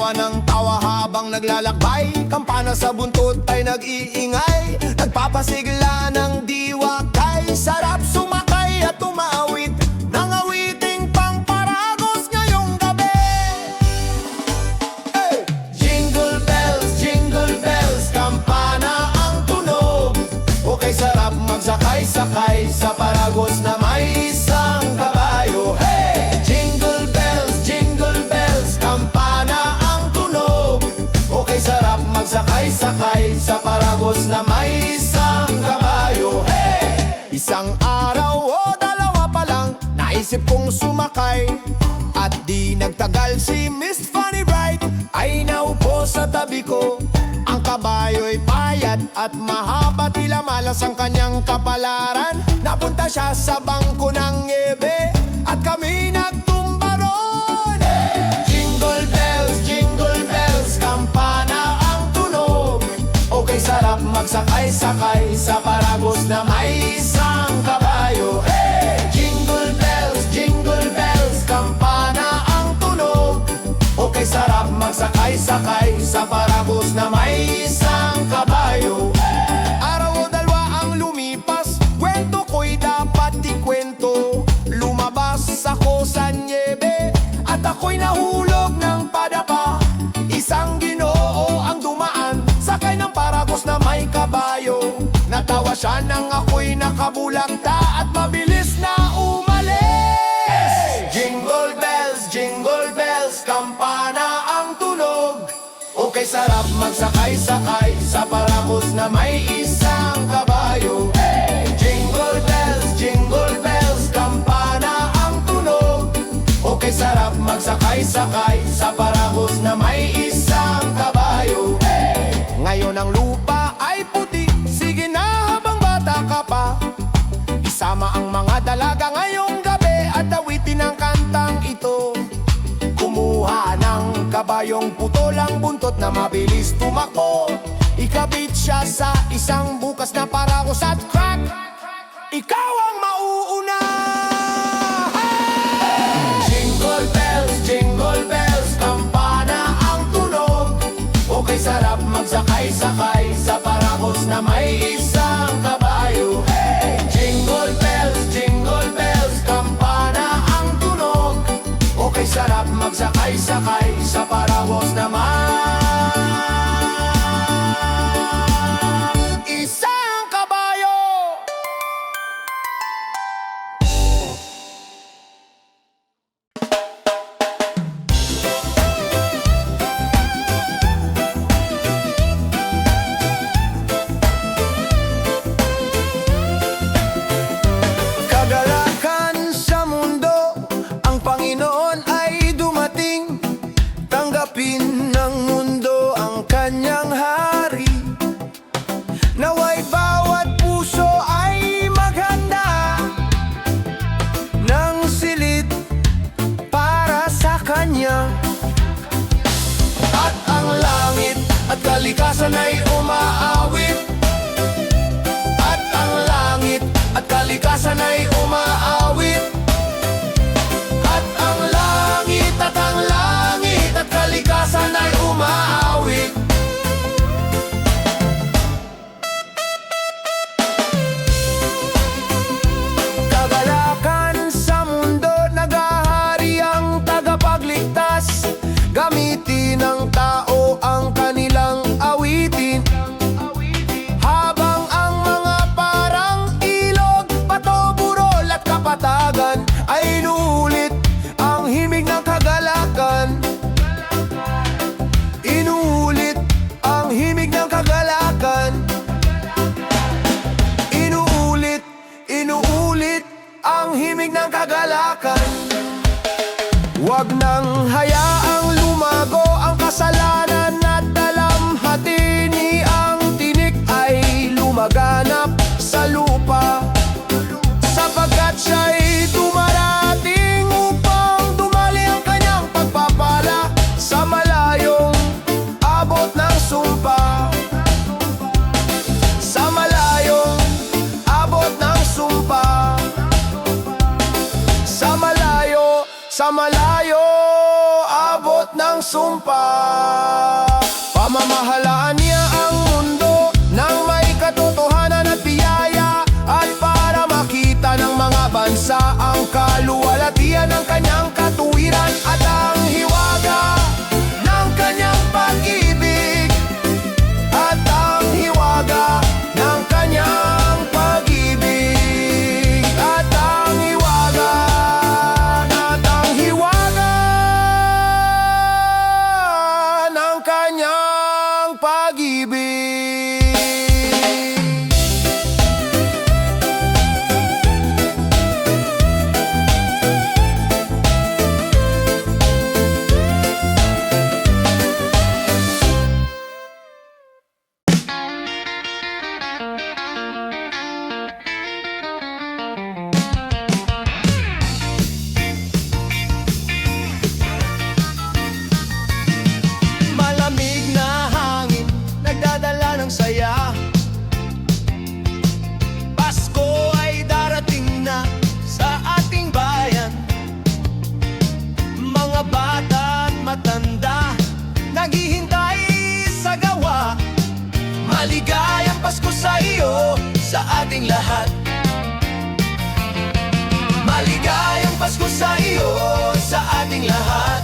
Tawa ng tawa habang naglalakbay, kampana sa buntot ay nag-iingay. Nagpapasigla ng diwa kay sarap sumakay at tumawid ng awiting pangparagos ngayong gabi. Hey! Jingle bells, kampana ang tunog. Okay, sarap magsakay-sakay sa paragos na may isang kabayo. Hey! Jingle bells, kampana ang tunog. Okay, sarap magsakay-sakay sa paragos na may isang kabayo. Hey! Isang araw o dalawa pa lang, naisip kong sumakay. At di nagtagal si Miss Funny Bright ay naupo sa tabi ko. Ang kabayo'y payat at mahaba, tila malas ang kanyang kapalaran. Napunta siya sa bangko ng niebe at kami nagtumba ron. Jingle bells, kampana ang tunog. Okay, sarap magsakay-sakay sa paragos na may isang kabayo. Hey! Jingle bells, kampana ang tunog. Okay, sarap magsakay-sakay sa paragos na may isang kabayo. Araw o dalawa ang lumipas, kwento ko'y dapat ikwento. Lumabas ako sa niebe at ako'y nahulog ng padapa. Isang Ginoo ang dumaan, sakay ng paragos na may kabayo. Natawa siya nang ako'y nakabulagta at mabilis na umalis. Jingle bells, kampana ang tunog. Okay, sarap magsakay-sakay sa paragos na may isang kabayo. Hey! Jingle bells, kampana ang tunog. Okay, sarap magsakay-sakay sa paragos na may isang kabayo. Hey! Ngayon ang lupa ay puti, sige na habang bata ka pa. Isama ang mga dalaga ngayong gabi at awitin ang kantang ito. Kumuha ng kabayong putolang buntot na mabilis tumakbo. Ikabit siya sa isang bukas na paragos at crack! Ikaw ang mauuna! Hey! Jingle bells, kampana ang tunog. Okay, sarap magsakay-sakay sa paragos na may isang kabayo. Hey! Jingle bells, kampana ang tunog. Okay, sarap magsakay-sakay sa paragos na may isang kabayo. Kagalakan sa mundo, ang Panginoon ay dumating. Tanggapin ng mundo ang kanyang hari. Naway bawat puso ay maghanda ng silid para sa kanya. At ang langit at kalikasan ay umaawit. At ang langit at kalikasan ay umaawit. At ang langit at kalikasan ay umaawit. Kagalakan sa mundo, nagahari ang tagapagligtas. Gamitin ng tao ang kanilang awitin. Habang ang mga parang ilog, bato, burol at kapatagan ay inuulit ang himig ng kagalakan. Inuulit ang himig ng kagalakan. Inuulit ang himig ng kagalakan. Huwag nang hayaang lumago ang kasalanan at dalamhati ang tinik ay lumaganap sa lupa. Sapagkat siya'y dumarating upang dumali ang kanyang pagpapala sa malayong abot ng sumpa. Sa malayong abot ng sumpa. Sa malayo abot ng sumpa. Pamamahalaan niya ang mundo ng may katotohanan at biyaya, at para makita ng mga bansa ang kaluwalhatian ng kanyang katuwiran at ang hiwaga ng kanyang pag-ibig, at ang hiwaga ng kanyang pag-ibig, at ang hiwaga ng kanyang pag-ibig. Malamig na hangin, nagdadala ng saya. Pasko ay darating na sa ating bayan. Mga bata at matanda, naghihintay sa gawa. Maligayang Pasko sa iyo, sa ating lahat. Maligayang Pasko sa iyo, sa ating lahat.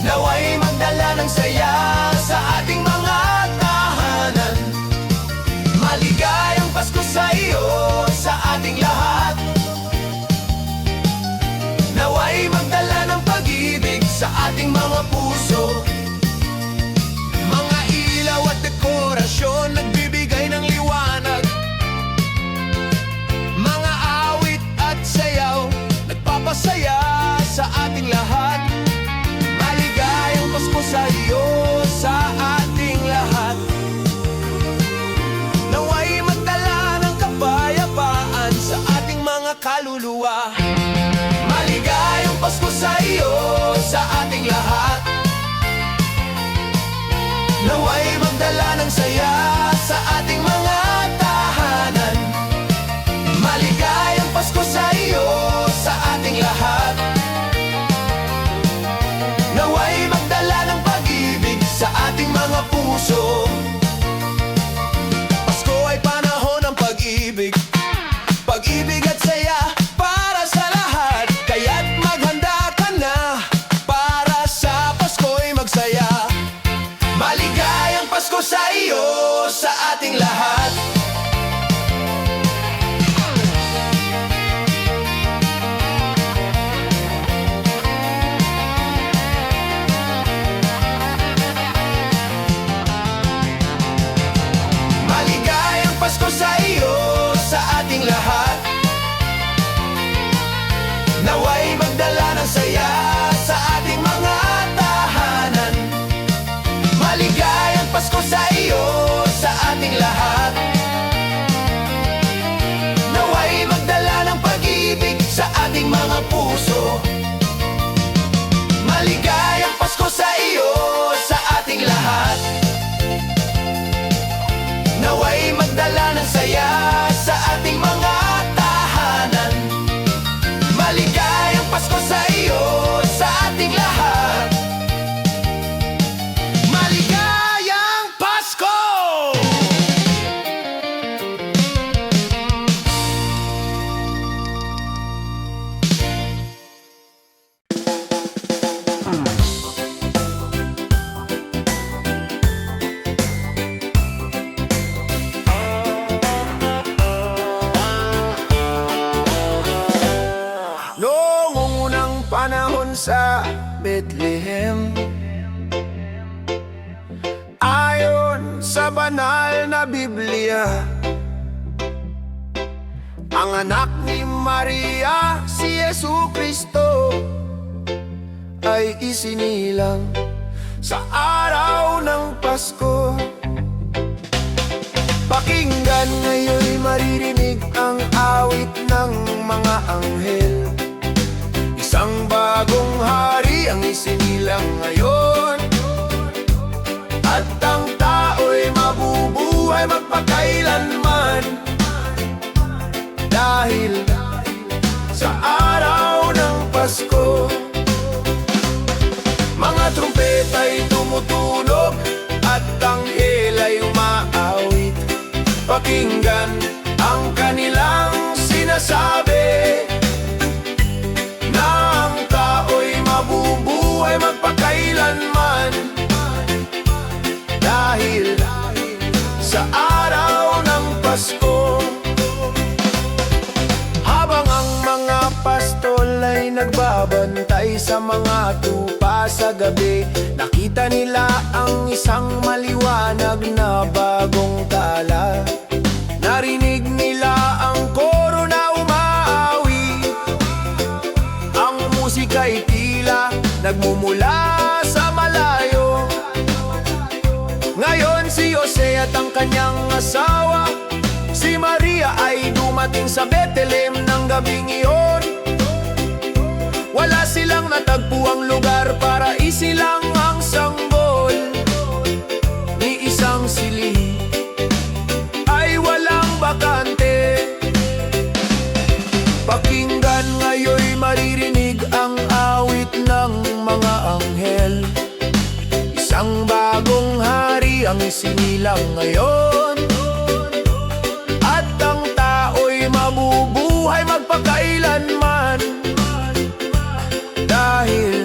Naway magdala ng saya sa ating mga tahanan. Maligayang Pasko sa iyo, sa ating lahat. Naway magdala ng pag-ibig sa ating mga puso. Mga ilaw at dekorasyon, nagbibigay ng liwanag. Mga awit at sayaw, nagpapasaya sa ating lahat. Maligayang Pasko sa iyo, sa ating lahat. Naway magdala ng kapayapaan sa ating mga kaluluwa. Maligayang Pasko sa iyo, sa ating lahat. Naway magdala ng saya sa ating mga tahanan. Maligayang Pasko sa iyo, sa ating lahat. Naway magdala ng pag-ibig sa ating mga puso. Pasko ay panahon ng pag-ibig, pag-ibig at saya para sa lahat. Kaya't maghanda ka na para sa Pasko'y magsaya. Maligayang Pasko sa iyo, sa ating lahat. Maligayang Pasko sa iyo, sa ating lahat. Naway magdala ng saya sa ating mga tahanan. Maligayang Pasko sa iyo, sa ating lahat. Naway magdala ng pag-ibig sa ating mga puso. Maligayang Pasko sa iyo, sa ating lahat. Naway magdala ng saya sa ating mga tahanan. Maligayang Pasko sa iyo, sa ating lahat. Maligayang Pasko! Noong unang panahon sa Bethlehem, ayon sa banal na Biblia, ang anak ni Maria, si Jesucristo, ay isinilang sa araw ng Pasko. Pakinggan ngayon'y maririnig ang awit ng mga anghel. Isang bagong hari ang isinilang ngayon, at ang tao'y mabubuhay magpakailanman, dahil sa araw ng Pasko. ay tumutunog at anghel ay umaawit. Pakinggan ang kanilang sinasabi, na ang tao'y mabubuhay magpakailanman, dahil sa araw ng Pasko. Habang ang mga pastol ay nagbabantay sa mga tupa sa gabi, nakita nila ang isang maliwanag na bagong tala. Narinig nila ang koro na umaawi, ang musika'y tila nagmumula sa malayo. Ngayon si Jose at ang kanyang asawa, si Maria, ay dumating sa Bethlehem ng gabing iyon. Wala silang natagpuang lugar para isilang ang sanggol, ni isang silid ay walang bakante. Pakinggan, ngayon'y maririnig ang awit ng mga anghel. Isang bagong hari ang isinilang ngayon, at ang tao'y mabubuhay magpakailanman, dahil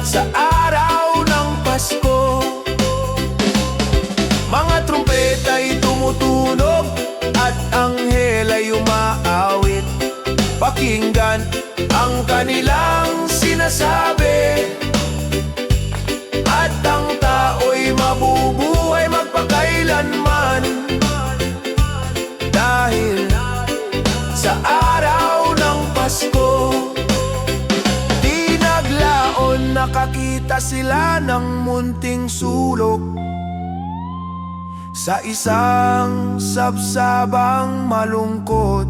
sa araw ng Pasko. Mga trumpeta'y tumutunog at anghel ay umaawit. Pakinggan ang kanilang sinasabi, at ang tao'y mabubuhay magpakailanman, dahil sa araw ng Pasko. Di naglaon nakakita sila ng munting sulok sa isang sabsabang malungkot,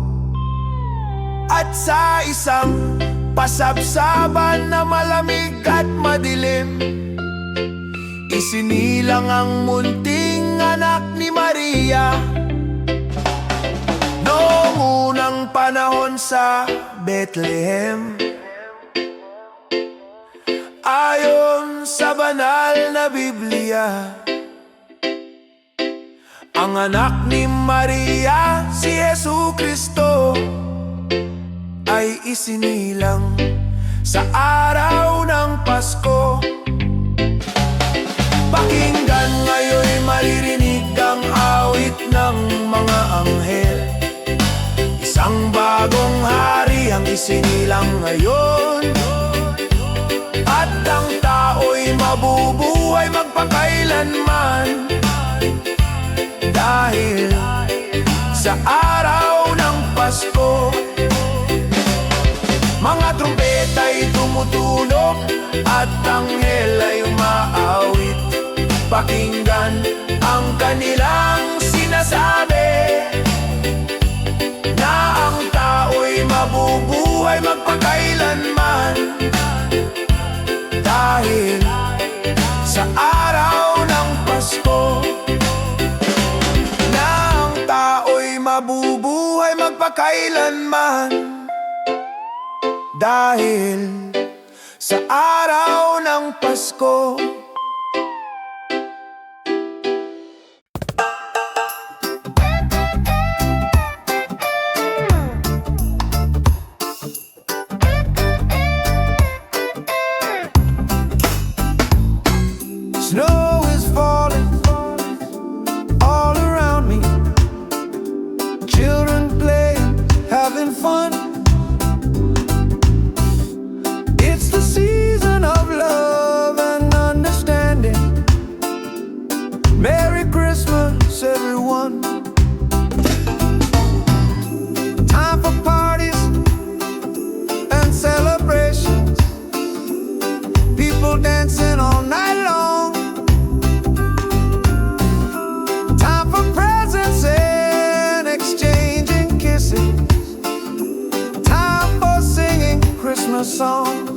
at sa isang pasabsaban na malamig at madilim, isinilang ang munting anak ni Maria. Noong unang panahon sa Bethlehem, ayon sa banal na Biblia, ang anak ni Maria, si Jesucristo, ay isinilang sa araw ng Pasko. Pakinggan, ngayon'y maririnig ang awit ng mga anghel. Isang bagong hari ang isinilang ngayon, at ang tao'y mabubuhay magpakailanman, dahil sa araw ng Pasko. Mga trumpeta'y tumutunog at anghel ay umaawit. Pakinggan ang kanilang sinasabi, na ang tao'y mabubuhay magpakailanman, dahil sa araw ng Pasko. Na ang tao'y mabubuhay magpakailanman, dahil sa araw ng Pasko. Snow is falling all around me, children playing, having fun. It's the season of love and understanding. Merry Christmas, everyone. Time for parties and celebrations, people dancing all night long. Time for presents and exchanging kisses, time for singing Christmas songs.